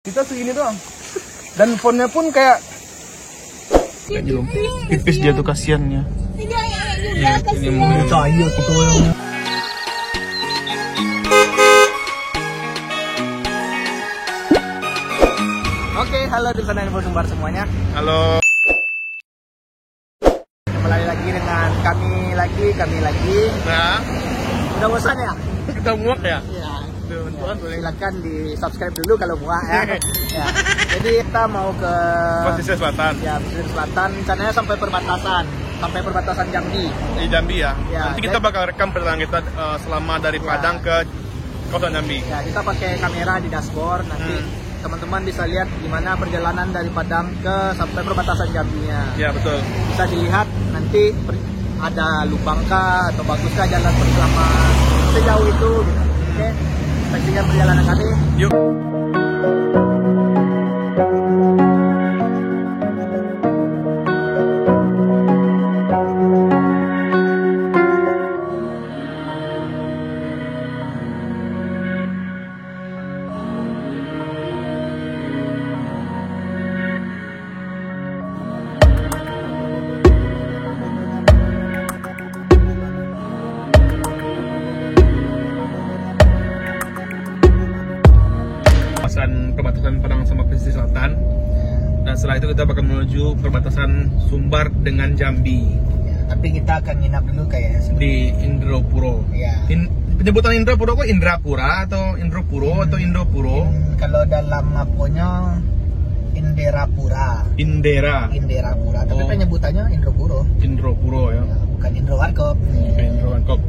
Kita segini doang. Dan fontnya pun kayak tipis dia tuh, kasiannya. Ya, ini mungkin cahaya gitu. Oke, halo di sana info sumbar semuanya. Halo. Kembali lagi dengan kami lagi. Nah, Udah bosan ya? kita muak ya? Iya. Tuan, Silakan di subscribe dulu kalau muak ya. Ya. Jadi kita mau ke Pesisir Selatan. Ya, pesisir selatan, rencananya sampai perbatasan Jambi. Di Jambi ya. Ya, Nanti kita bakal rekam perjalanan kita selama dari Padang ke kawasan Jambi. Ya, kita pakai kamera di dashboard. Nanti teman-teman bisa lihat gimana perjalanan dari Padang ke sampai perbatasan Jambinya. Ya, betul. Bisa dilihat nanti ada lubang kah atau baguskah jalan selama sejauh itu. Oke, saksikan perjalanan kami. Yuk. Perbatasan Padang sama pesisir selatan, dan setelah itu kita bakal menuju perbatasan Sumbar dengan Jambi. Ya, tapi kita akan nginap dulu kayaknya Di Indropuro. Ya. Penyebutan Indropuro kok Indrapura atau Indropuro atau Indopuro? Kalau dalam maponya Inderapura. Inderapura, tapi Oh. penyebutannya Indropuro. Indropuro ya. Ya, bukan Indro Warkop. Indro Warkop.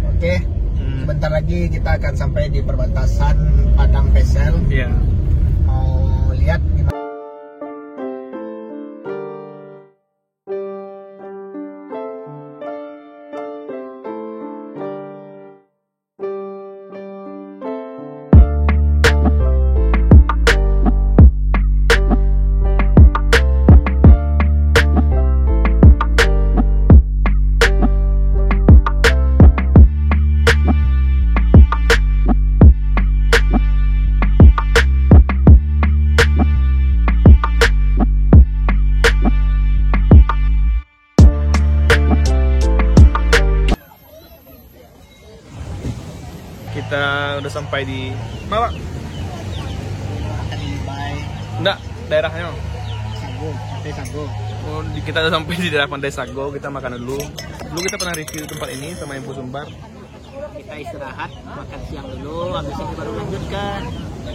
Oke, sebentar lagi kita akan sampai di perbatasan Padang Pesel. Iya. Mau lihat gimana? Kita udah sampai di mana, Pak? Kalibai, Enggak, daerahnya. Sago, Pantai Sago. Oh, kita udah sampai di daerah Pantai Sago. Kita makan dulu. Dulu kita pernah review tempat ini sama Info Sumbar. Kita istirahat, makan siang dulu, habis ini baru lanjut ke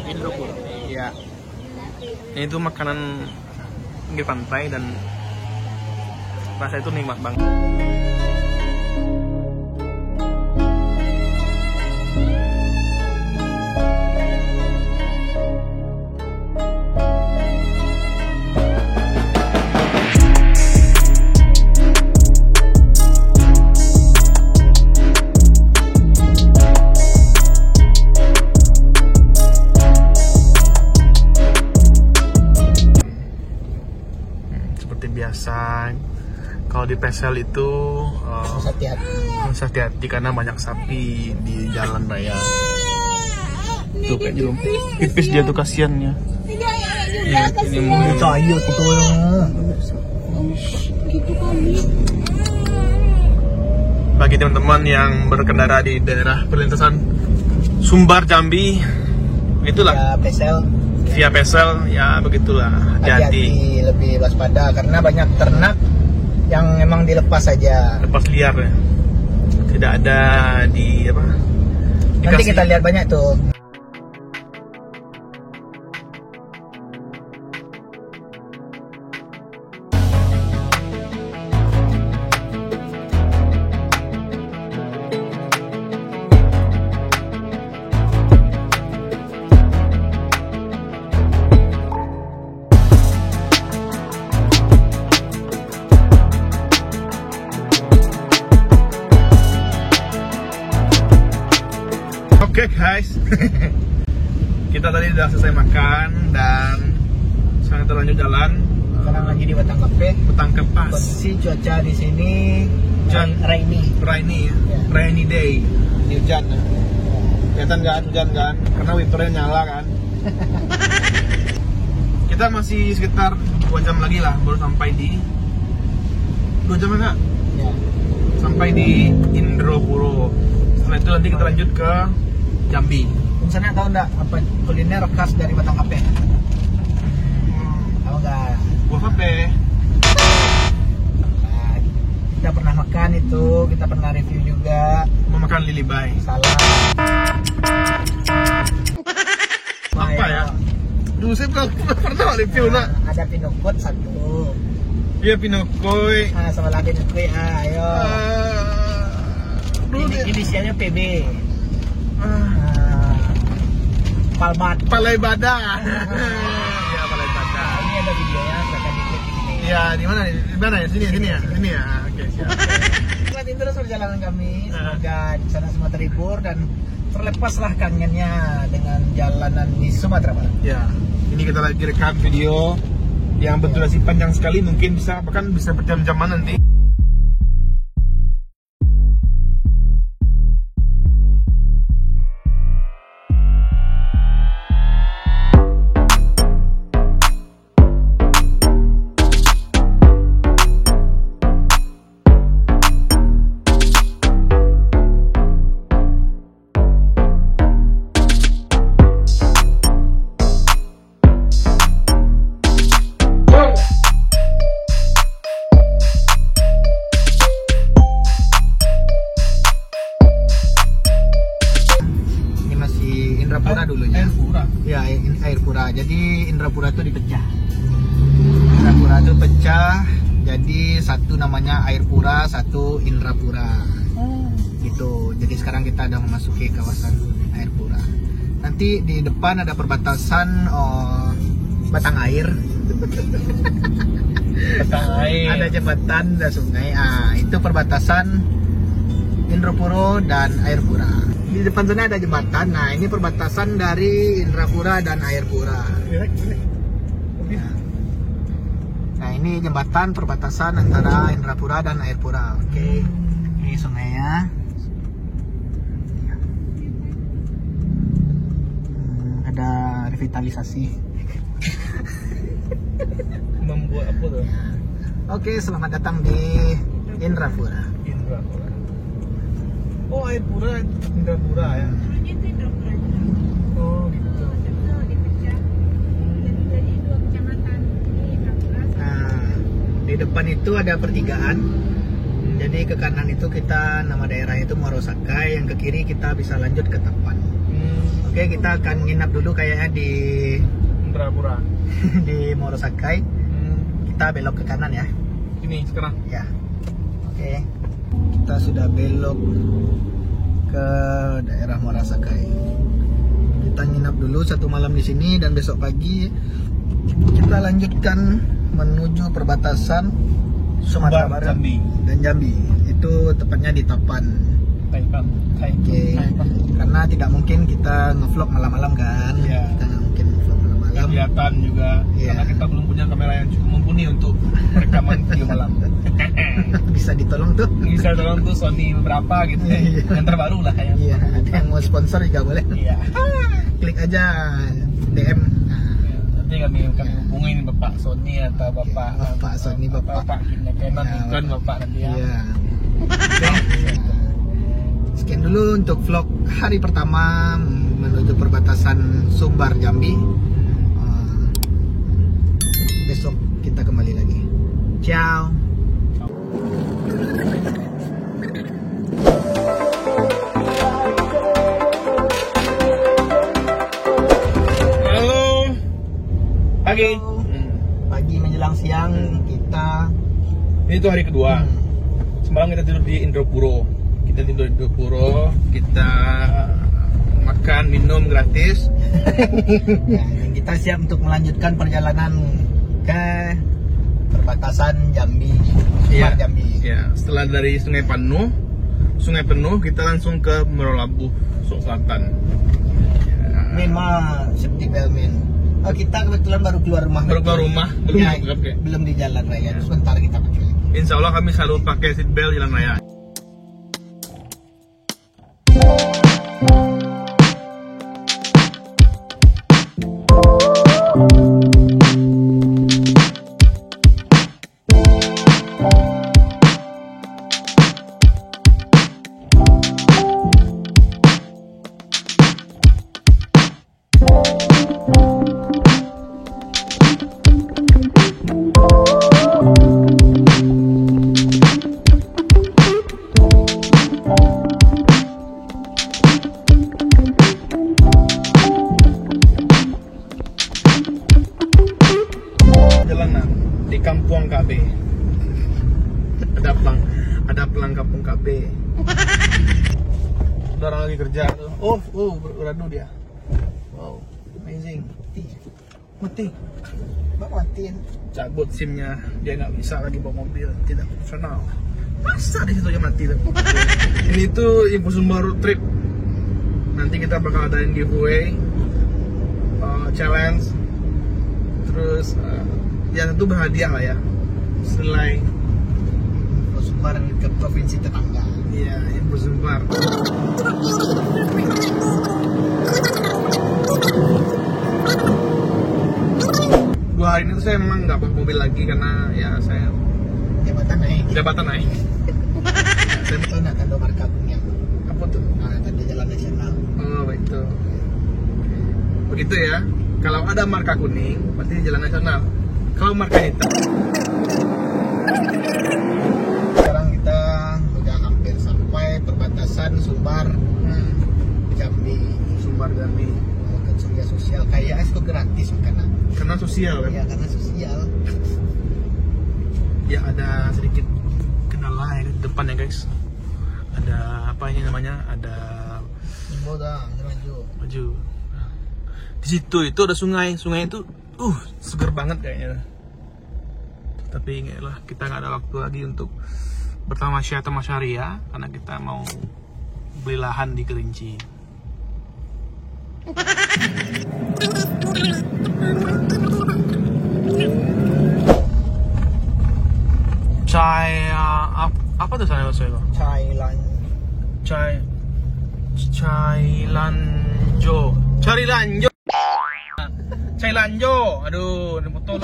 Indropuro. Iya. Ini tuh makanan pinggir pantai dan rasa itu nikmat banget. Seperti biasa, kalau di Pesel itu Harus hati-hati. harus hati-hati karena banyak sapi di jalan raya. Tuh kayak gitu, tipis dia tuh, kasiannya. Ya, ini mungkin Cahaya gitu. bagi teman-teman yang berkendara di daerah perlintasan Sumbar Jambi, itulah Ya, Pesel. via Pesel, ya begitulah, hati-hati. Hati-hati, lebih waspada karena banyak ternak yang emang dilepas saja. Lepas liar ya, tidak ada di apa. Nanti kita lihat banyak tuh. Oke guys, kita tadi udah selesai makan dan sekarang kita lanjut jalan. Sekarang lagi di Batang Kape. Batang Kapas. Kondisi cuaca di sini rainy. Rainy ya. Ya. Rainy day. Ini hujan. Ya. Kelihatan kan hujan kan? Karena wipernya nyala kan. Kita masih sekitar 2 jam lagi lah baru sampai di 2 jam enggak? Ya. Sampai di Indropuro. Setelah itu nanti kita lanjut ke Jambi. Di sana tahu enggak apa kuliner khas dari Batang Kape? Tahu enggak? Buah kape. Nah, kita pernah makan itu, kita pernah review juga. Mau makan lilibay. Salah. Apa ya? Dulu saya pernah review nak. Ada pinokot 1. Iya pinokoi. Sama lagi pinokoi. Ayo. Inisialnya PB. Palmat. Palai Badak. Iya Palai Badak. Ini ada videonya, silahkan diklik di sini. Iya di mana? Di mana ya? Sini ya. Sini ya. Oke siap. Nikmatin terus perjalanan kami. Semoga di sana semua terhibur dan terlepaslah kangennya dengan jalanan di Sumatera Barat. Ya. Ini kita lagi rekam video yang berdurasi panjang sekali, mungkin bahkan bisa berjam-jaman nanti. Indrapura dulunya. Air pura. Ya, ini air pura. Jadi Indrapura itu dipecah. Indrapura itu pecah. Jadi satu namanya air pura, satu Indrapura. Gitu. Jadi sekarang kita udah memasuki kawasan air pura. Nanti di depan ada perbatasan Batang Air. Batang Air. Ada jembatan, ada sungai. Itu perbatasan Indrapura dan air pura. Di depan sana ada jembatan. Nah, ini perbatasan dari Indrapura dan air pura. Nah, ini jembatan perbatasan antara Indrapura dan air pura. Oke. Ini sungainya. Ada revitalisasi. Membuat apa tuh? Oke, selamat datang di Indrapura. Indrapura. Oh, air pura Indrapura ya. Dulunya itu Indrapura juga. Oh, gitu. Betul, dipecah. Jadi 2 kecamatan di Indrapura. Nah, di depan itu ada pertigaan. Jadi ke kanan itu kita nama daerahnya itu Morosakai, yang ke kiri kita bisa lanjut ke Tapan. Oke, kita akan nginap dulu kayaknya di Indrapura. di Morosakai. Kita belok ke kanan ya. Ini sekarang. Ya. Oke. Kita sudah belok ke daerah Morosakai. Kita nginap dulu 1 malam di sini dan besok pagi kita lanjutkan menuju perbatasan Sumatera Barat dan Jambi. Itu tepatnya di Tapan. Oke. Karena tidak mungkin kita ngevlog malam-malam kan. Iya. Kita nggak mungkin ngevlog malam-malam. Kelihatan juga. Iya. Karena kita belum punya kamera yang cukup mumpuni untuk rekaman video malam. Bisa ditolong tuh. Bisa tolong tuh Sony berapa gitu ya. Iya. Yang terbaru lah ya. Iya, ada yang mau sponsor juga boleh. Iya. Klik aja DM. Nanti kami hubungin Bapak Sony atau Bapak Sony, Bapak Canon, Ya, Nikon Bapak nanti ya. Iya. Oke. Sekian dulu untuk vlog hari pertama menuju perbatasan Sumbar Jambi. Besok kita kembali lagi. Ciao. Halo. Pagi. Pagi menjelang siang kita. Ini tuh hari kedua. Semalam kita tidur di Indrapura. Kita tidur di Indrapura, kita makan, minum gratis. Dan kita siap untuk melanjutkan perjalanan ke perbatasan Jambi, Sumbar Jambi. Ya, setelah dari Sungai Penuh kita langsung ke Merolabuh, Selatan. Min mah seperti belmen. Oh, kita kebetulan baru keluar rumah. Baru keluar rumah, belum Ya, pakai kayak. belum di jalan raya. Sebentar kita pakai lagi. Insya Allah kami selalu pakai seat belt jalan raya. Jalanan di Kampung KB. Ada pelang Kampung KB. Ada orang lagi kerja tuh. Beradu dia. Wow, amazing. Mati. Bak mati. Cabut SIM-nya, dia nggak bisa lagi bawa mobil, tidak profesional. Masa di situ aja mati tuh. Ini tuh info Sumbar road trip. Nanti kita bakal adain giveaway, challenge, terus ya tentu berhadiah lah ya. Selain Sumbar ke provinsi tetangga. iya info Sumbar. Dua hari ini tuh saya memang nggak bawa mobil lagi karena ya saya Jabatan naik. saya Itu nak tanda marka kuning. apa tuh? Nah, tanda jalan nasional. Oh begitu. Begitu ya. Kalau ada marka kuning, berarti jalan nasional. Kalau marka hitam, Sekarang kita udah hampir sampai perbatasan Sumbar Jambi. Sumbar Jambi. Ke surya sosial kayak itu gratis makanan. Karena sosial kan? Ya karena sosial. Ya ada sedikit kendala ya di depan ya guys. Ada apa ini namanya? Ada Jumbo dah, maju. maju. Nah, di situ itu ada sungai. Sungai itu seger banget kayaknya. Tapi ingatlah kita nggak ada waktu lagi untuk bertamasya tamasyaria karena kita mau beli lahan di Kerinci. Apa tuh saya Thailand. Cailanjo. Aduh, ini betul.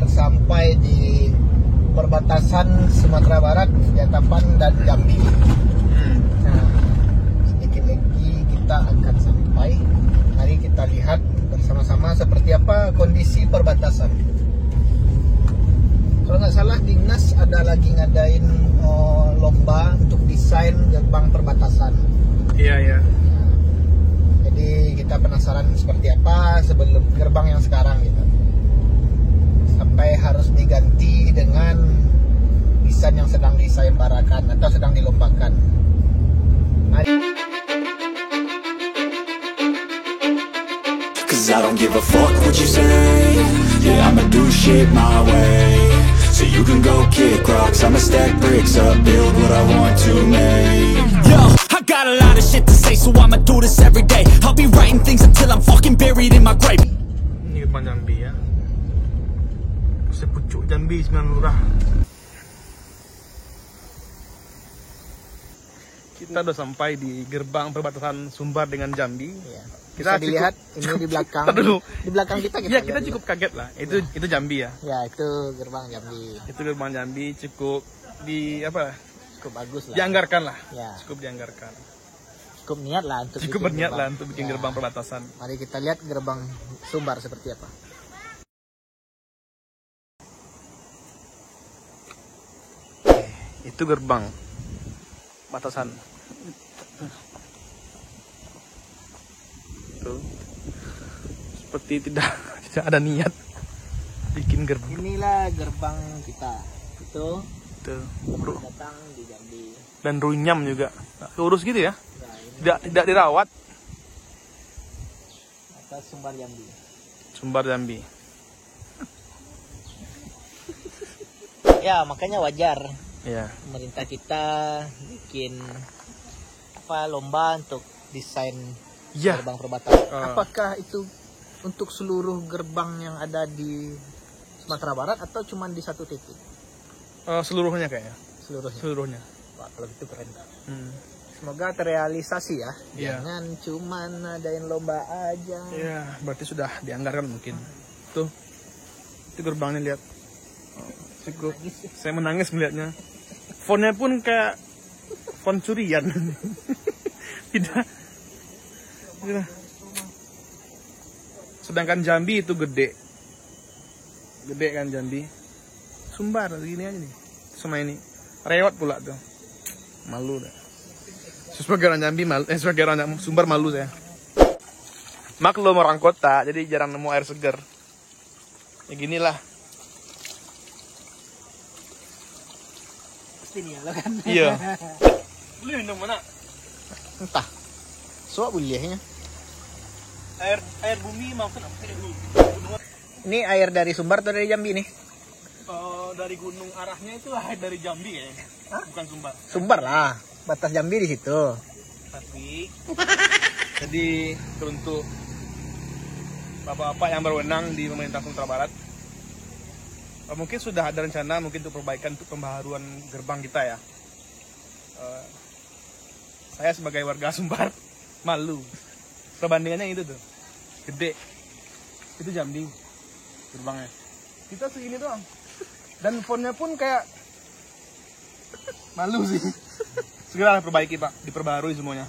Sampai di perbatasan Sumatera Barat, Jatapan dan Jambi. Nah, sedikit lagi kita akan sampai. Mari kita lihat bersama-sama seperti apa kondisi perbatasan. Kalau nggak salah Dinas ada lagi ngadain lomba untuk desain gerbang perbatasan. Iya, iya. Nah, jadi kita penasaran seperti apa sebelum gerbang yang sekarang gitu. Sampai harus diganti dengan desain yang sedang disayembarakan atau sedang dilombakan. Cause I don't give a fuck what you say. Yeah, I'ma do shit my way. So you can go kick rocks, I'ma stack bricks up, build what I want to make. Yo, I got a lot of shit to say, so I'ma do this every day. I'll be writing things until I'm fucking buried in my grave. Ini gerbang Jambi ya. Sepucuk Jambi 9 lurah. Kita udah sampai di gerbang perbatasan Sumbar dengan Jambi. Ya. Kita Bisa dilihat cukup, ini di belakang. dulu. Di belakang kita Ya kita cukup kaget lah. Itu Jambi ya. Ya, itu gerbang Jambi. Itu gerbang Jambi cukup Cukup bagus lah. dianggarkan lah. Ya. Cukup dianggarkan. Cukup niat lah untuk Cukup bikin berniat gerbang. lah untuk bikin Ya. gerbang perbatasan. Mari kita lihat gerbang Sumbar seperti apa. Itu gerbang batasan. Tuh. Seperti tidak ada niat bikin gerbang. Inilah gerbang kita. Itu Tuh. Datang di Jambi. Dan runyam juga. Urus gitu ya? Nah, ini Tidak dirawat. atas Sumbar Jambi. Sumbar Jambi. Ya, makanya wajar Ya. pemerintah kita bikin lomba untuk desain Ya. gerbang perbatasan. Apakah itu untuk seluruh gerbang yang ada di Sumatera Barat atau cuma di satu titik? Seluruhnya kayaknya. Seluruhnya. Wah, kalau gitu keren. Hmm. Semoga terrealisasi ya. Iya. Jangan cuman ngadain lomba aja. Ya, berarti sudah dianggarkan mungkin. Tuh. Itu gerbangnya lihat. Cukup. Saya menangis melihatnya. Fontnya pun kayak font curian. Tidak. Sedangkan Jambi itu gede. Gede kan Jambi. Sumbar gini aja nih. Sama ini. Rewat pula tuh. Malu dah. Sebagai orang Jambi malu, sebagai orang Sumbar malu saya. Maklum orang kota, jadi jarang nemu air segar. Ya ginilah. Pasti nih lo kan. Iya. Beli minum mana? Entah. Soal buliahnya. Air bumi maksud apa sih? Ini air dari Sumbar atau dari Jambi nih? Dari gunung arahnya itu air dari Jambi kayaknya. Bukan Sumbar. Sumbar lah. Batas Jambi di situ. Tapi jadi untuk bapak-bapak yang berwenang di pemerintah Sumatera Barat, mungkin sudah ada rencana mungkin untuk perbaikan untuk pembaharuan gerbang kita ya. Saya sebagai warga Sumbar malu. Perbandingannya itu tuh gede. Itu Jambi gerbangnya. Kita segini doang. Dan fontnya pun kayak malu sih. Segera perbaiki Pak, diperbarui semuanya.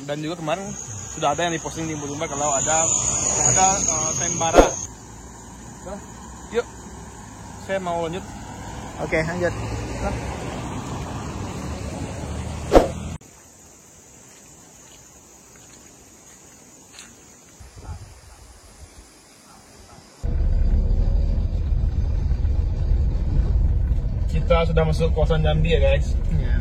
Dan juga kemarin sudah ada yang diposting di Sumbar kalau ada sayembara. Yuk, saya mau lanjut. Oke, lanjut. Kita sudah masuk kawasan Jambi ya guys. Ya.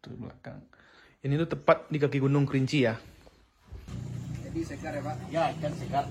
Tuh belakang. Ini tuh tepat di kaki Gunung Kerinci ya. Jadi segar ya Pak? Ya, ikan segar.